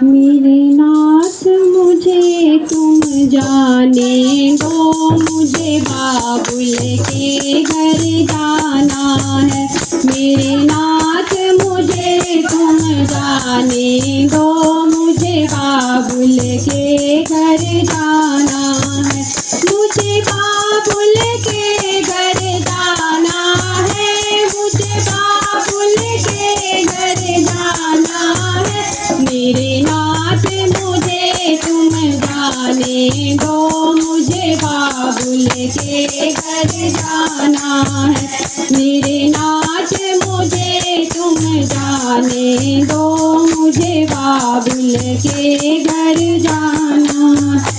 मेरे नाथ मुझे तुम जाने दो, मुझे बाबुल के घर जाना है। मेरे नाथ मुझे तुम जाने दो, मुझे बाबुल के घर जाना है। मुझे बाबुल के घर जाना है, मुझे बाबुल के घर जाना है। मेरे नाथ मुझे तुम जाने दो, मुझे बाबुल के घर जाना है। मेरे नाथ मुझे तुम जाने दो, मुझे बाबुल के घर जाना है।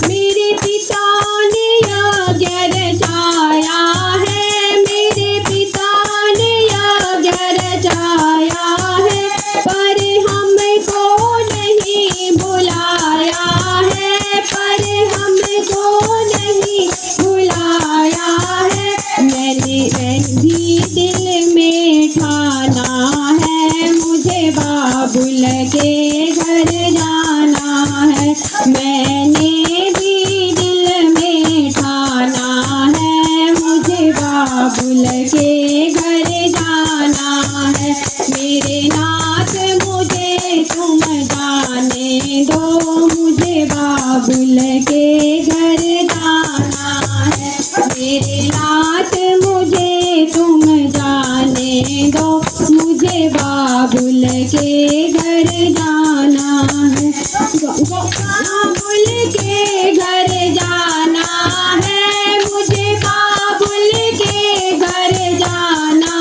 मेरे पिता ने आज्ञा रचाया है, मेरे पिता ने आज्ञा रचाया है, पर हमको नहीं बुलाया है, पर हमको नहीं बुलाया है। मैंने भी दिल में ठाना है, मुझे बाबुल के घर जाना है। मैंने भी दिल में ठाना है, मुझे बाबुल के घर जाना है। मेरे नाथ मुझे तुम जाने दो, मुझे बाबुल के घर जाना है। मेरे नाथ मुझे तुम जाने दो, मुझे बाबुल के घर जाना है। बाबुल के घर जाना है, मुझे बाबुल के घर जाना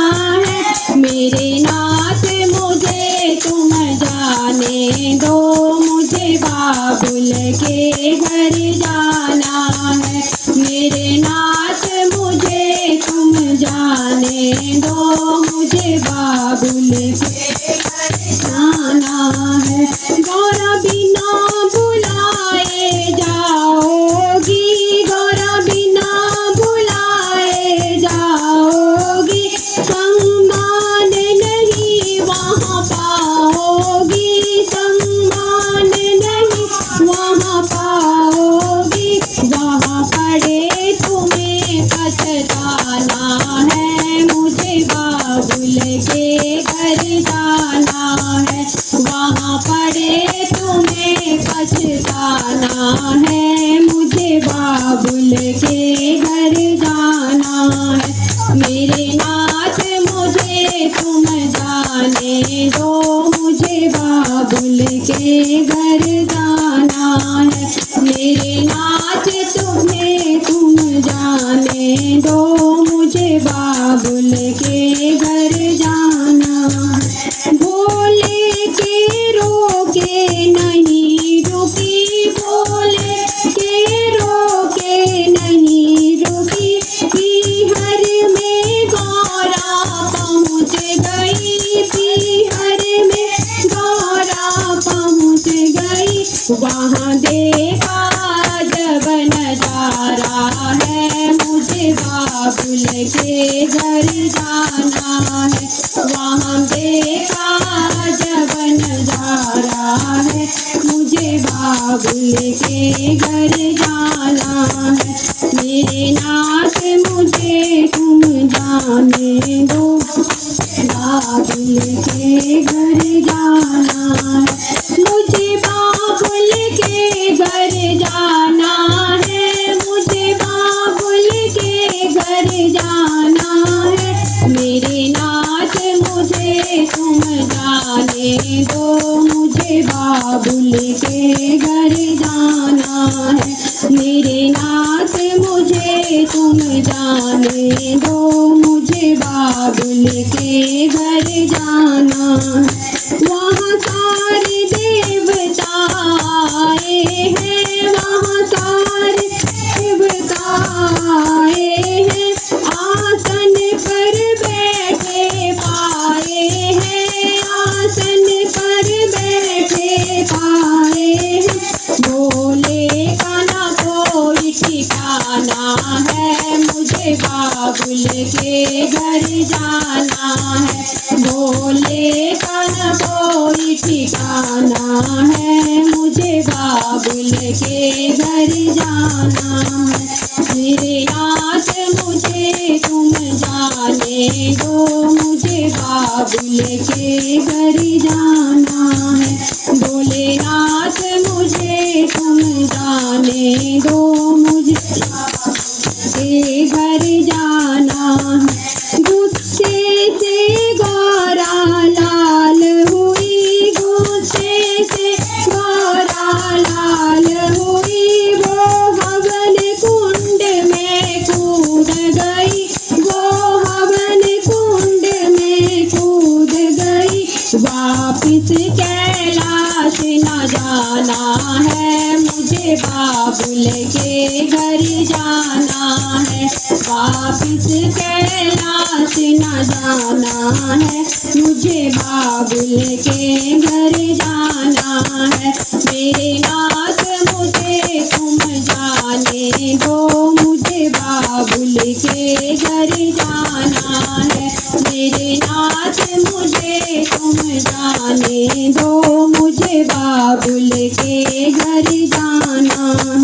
है। मेरे नाथ मुझे तुम जाने दो, मुझे बाबुल के घर जाना है। मेरे नाथ मुझे तुम जाने दो, मुझे बाबुल के घर जाना है। गौरा बिना बुलाए जाओगी, गौरा बिना बुलाए जाओगी, सम्मान नहीं वहाँ पाओगी, सम्मान नहीं वहाँ पाओगी। वहाँ पड़े तुम्हें पछताना है, मुझे बाबुल के घर जाना है। वहाँ पड़े तुम्हें पछताना है, मुझे बाबुल के घर जाना है। मेरे नाथ मुझे तुम जाने दो, मुझे बाबुल के घर जाना है। मेरे नाथ तुम्हें तुम जाने दो, मुझे बाबुल के घर जाना है। भोले के रोके नहीं रुकी, भोले के रोके नहीं रुकी, पीहर में गौरा पहुँच गई, पीहर में गौरा पहुँच गई। वहाँ देखा जब नजारा है, मुझे बाबुल के घर जाना है। वहाँ देखा जब नजारा है, मुझे बाबुल के घर जाना है। मेरे नाथ मुझे तुम जाने दो, बाबुल के घर जाना है। मुझे बाबुल के घर जाना है, मुझे बाबुल के घर जाना है। मेरे नाथ मुझे तुम जाने दो, मुझे बाबुल के घर जाना है। मेरे नाथ मुझे तुम जाने दो, मुझे बाबुल के घर जाना है। वहाँ सारे देवता आए हैं, वहाँ सारे देवता आए हैं, आसन पर बैठे पाए हैं, आसन पर बैठे पाए हैं। भोले का ना कोई ठिकाना है, मुझे बाबुल के घर जाना है। भोले का न कोई ठिकाना है, मुझे बाबुल के घर जाना है। मेरे नाथ मुझे तुम जाने दो, मुझे बाबुल के घर जाना है। भोलेनाथ मुझे तुम जाने दो, मुझे के घर जाना है। गुस्से से गौरा लाल हुई, गुस्से से गौरा लाल हुई, वो हवन कुंड में कूद गई, वो हवन कुंड में कूद गई। वापिस कैलाश न जाना है, मुझे बाबुल के घर जाना है। वापिस कैलाश न जाना है, मुझे बाबुल के घर जाना है। मेरे नाथ मुझे तुम जाने दो, मुझे बाबुल के घर जाना है। मेरे नाथ मुझे तुम जाने दो, मुझे बाबुल के घर जाना है।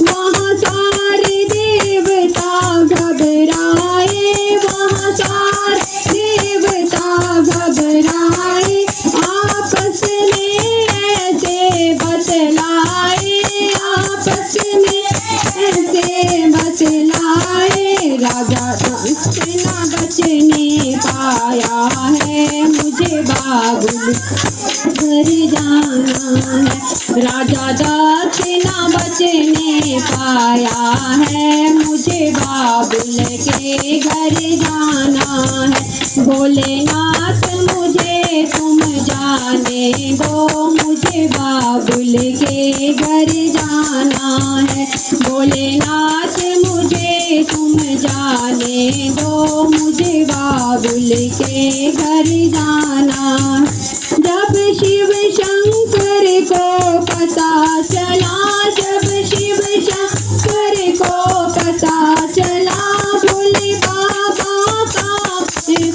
वहाँ सारे देवता घबराए, वहाँ सारे देवता घबराए, आपस में ऐसे बतलाए, आपस में ऐसे बतलाए। राजा दक्ष न बचने पाया है, मुझे बाबुल घर जाना है। राजा दक्ष न बचने पाया है, मुझे बाबुल के घर जाना है। भोलेनाथ मुझे तुम जाने दो, मुझे बाबुल के घर जाना है। भोलेनाथ मुझे तुम जाने दो, मुझे बाबुल के घर जाना है। जब शिव शंकर को पता चला, जब शिव शंकर को पता चला, भोले बाबा का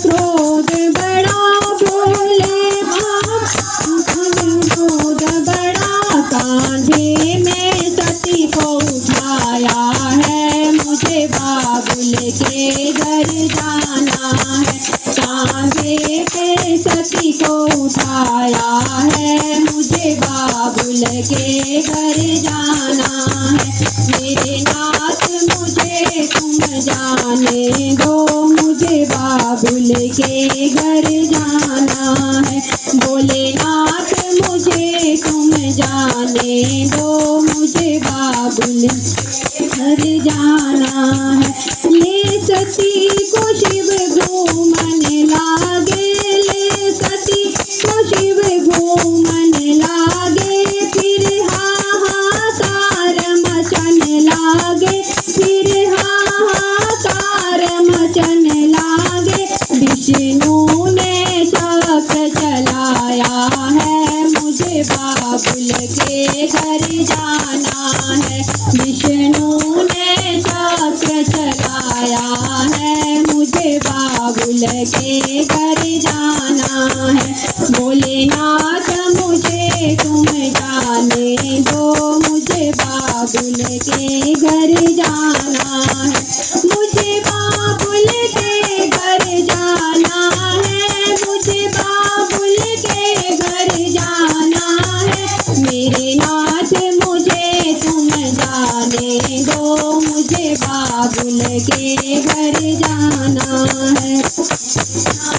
क्रोध बड़ा, भोले बाबा का क्रोध बड़ा। कांधे में सती को उठाया है, मुझे बाबुल के घर जाना है। कांधे पे सती को उठाया है, मुझे बाबुल के घर जाना है। मेरे नाथ मुझे तुम जाने दो, मुझे बाबुल के घर जाना है। भोलेनाथ मुझे तुम जाने दो, मुझे बाबुल घर जाना है। ले सती को शिव घूमन लागे, ले सती को शिव घूमन लागे, फिर हाहाकार मचन लागे, फिर हाहाकार मचन लागे। विष्णु ने चक्र चलाया है, मुझे बाबुल के घर जाना है। विष्णु ने चक्र चलाया है, मुझे बाबुल के घर जाना है। भोलेनाथ मुझे तुम जाने दो, मुझे बाबुल के घर जाना है। मुझे बाबुल के घर जाना है, मुझे बाबुल के घर जाना है। मेरे नाथ मुझे तुम जाने दो, मुझे बाबुल के घर जाना है।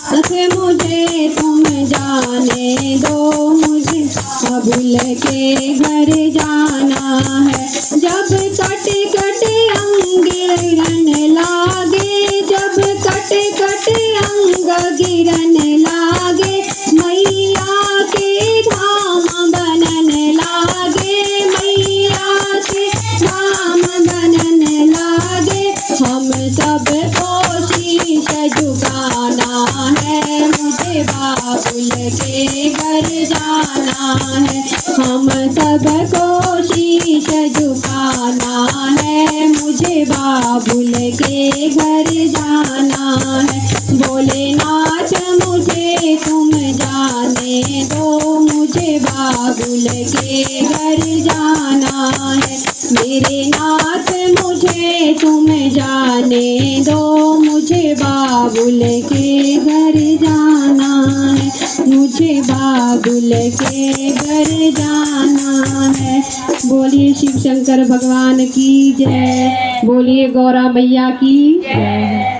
नाथ मुझे तुम जाने दो, मुझे बाबुल के घर जाना है। जब कट कट अंग गिरन लागे, जब कट कट अंग गिरन लागे, मैया के धाम बनन लागे, मैया के धाम बनन लागे। हम सब को शीश झुकाना है, मुझे बाबुल के घर जाना है। हम सब को शीश झुकाना है, मुझे बाबुल के घर जाना है। भोलेनाथ मुझे तुम जाने दो, मुझे बाबुल के घर जाना है। मेरे नाथ मुझे तुम जाने दो, मुझे बाबुल के घर जाना है, मुझे बाबुल के घर जाना है। बोलिए शिव शंकर भगवान की जय, बोलिए गौरा मैया की जय।